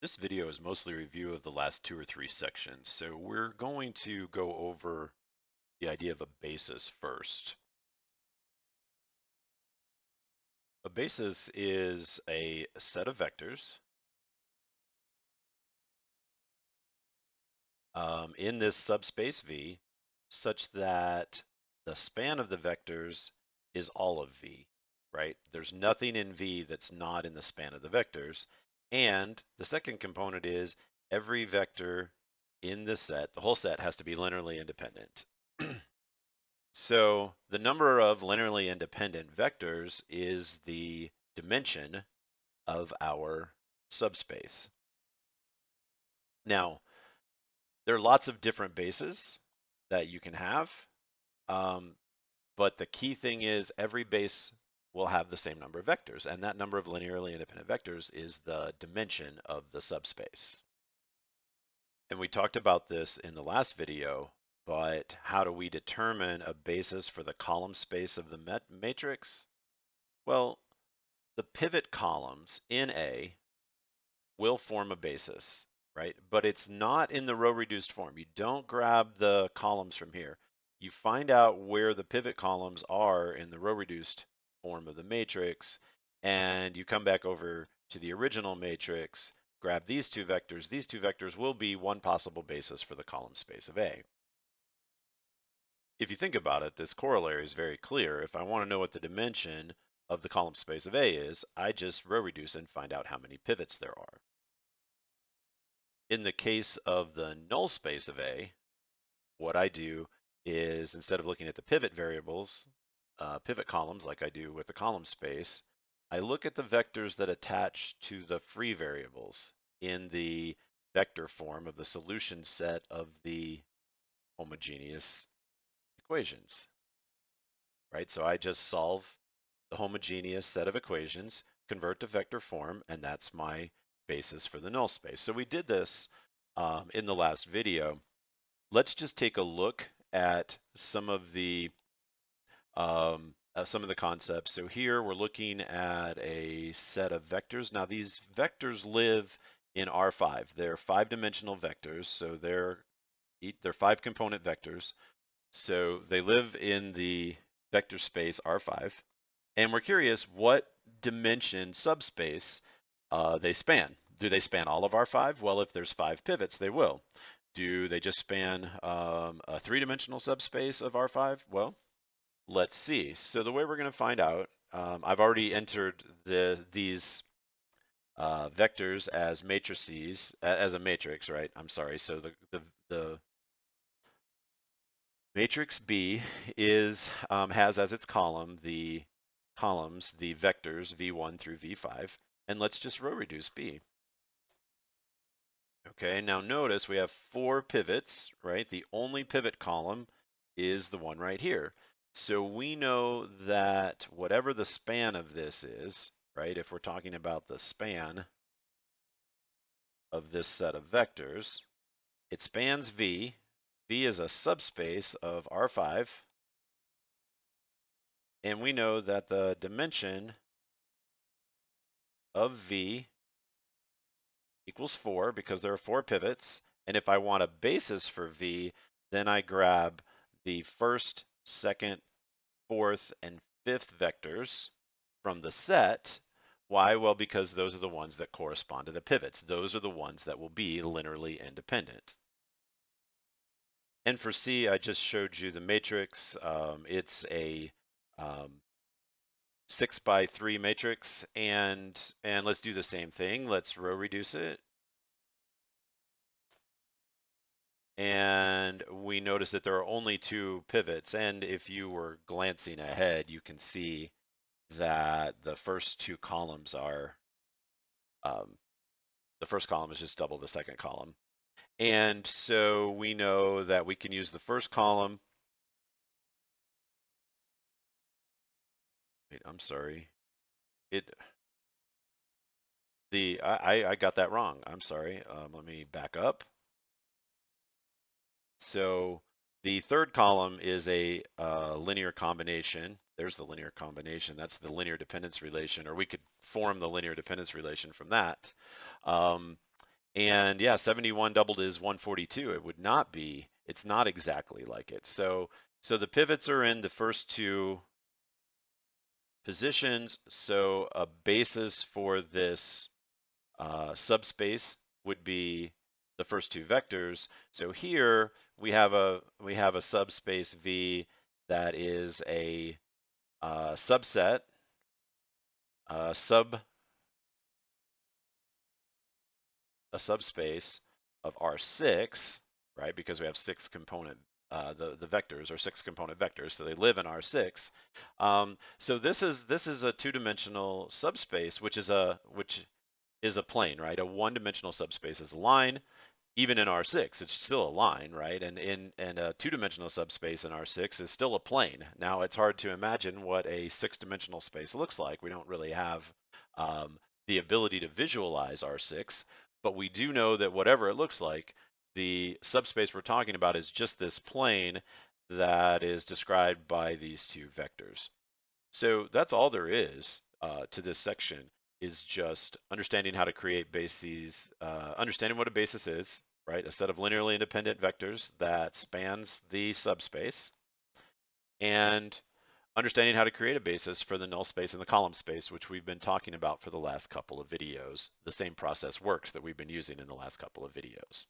This video is mostly a review of the last 2 or 3 sections, so we're going to go over the idea of a basis first. A basis is a set of vectors in this subspace V such that the span of the vectors is all of V, right? There's nothing in V that's not in the span of the vectors. And the second component is every vector in the set, the whole set, has to be linearly independent. So the number of linearly independent vectors is the dimension of our subspace. Now, there are lots of different bases that you can have, but the key thing is every base will have the same number of vectors, and that number of linearly independent vectors is the dimension of the subspace. And we talked about this in the last video, but how do we determine a basis for the column space of the matrix? Well, the pivot columns in A will form a basis, right? But it's not in the row reduced form. You don't grab the columns from here. You find out where the pivot columns are in the row reduced form of the matrix, and you come back over to the original matrix, grab these two vectors. These two vectors will be one possible basis for the column space of A. If you think about it, this corollary is very clear. If I want to know what the dimension of the column space of A is, I just row reduce and find out how many pivots there are. In the case of the null space of A, what I do is instead of looking at the pivot variables, pivot columns like I do with the column space, I look at the vectors that attach to the free variables in the vector form of the solution set of the homogeneous equations, right? So I just solve the homogeneous set of equations, convert to vector form, and that's my basis for the null space. So we did this in the last video. Let's just take a look at some of the concepts. So here we're looking at a set of vectors. Now these vectors live in R5. They're 5-dimensional vectors, so they're 5-component vectors. So they live in the vector space R5. And we're curious what dimension subspace they span. Do they span all of R5? Well, if there's 5 pivots, they will. Do they just span a 3-dimensional subspace of R5? Well, let's see. So the way we're going to find out, I've already entered these vectors as matrices, as a matrix, right? I'm sorry. So the matrix B has as its columns the vectors V1 through V5, and let's just row reduce B. Okay, now notice we have 4 pivots, right? The only pivot column is the one right here. So we know that whatever the span of this is, right? If we're talking about the span of this set of vectors, it spans V. V is a subspace of R5. And we know that the dimension of V equals 4 because there are 4 pivots. And if I want a basis for V, then I grab the first, second, fourth, and fifth vectors from the set. Why? Well, because those are the ones that correspond to the pivots. Those are the ones that will be linearly independent. And for C, I just showed you the matrix. It's a 6x3 matrix, and let's do the same thing. Let's row reduce it. And we notice that there are only 2 pivots. And if you were glancing ahead, you can see that the first 2 columns are, the first column is just double the second column. And so we know that we can use the first column. Wait, I'm sorry. I got that wrong. I'm sorry. Let me back up. So the third column is a linear combination. There's the linear combination. That's the linear dependence relation, or we could form the linear dependence relation from that. And yeah, 71 doubled is 142. It would not be, it's not exactly like it. So the pivots are in the first two positions. So a basis for this subspace would be the first two vectors. So here we have a subspace V that is a subset, sub a subspace of R6, right? Because we have six component, the vectors are six component vectors, so they live in R6. So this is a two-dimensional subspace, which is a plane, right? A one-dimensional subspace is a line. Even in R6, it's still a line, right? And a two-dimensional subspace in R6 is still a plane. Now it's hard to imagine what a six-dimensional space looks like. We don't really have the ability to visualize R6, but we do know that whatever it looks like, the subspace we're talking about is just this plane that is described by these two vectors. So that's all there is to this section, is just understanding how to create bases, understanding what a basis is, right? A set of linearly independent vectors that spans the subspace, and understanding how to create a basis for the null space and the column space, which we've been talking about for the last couple of videos. The same process works that we've been using in the last couple of videos.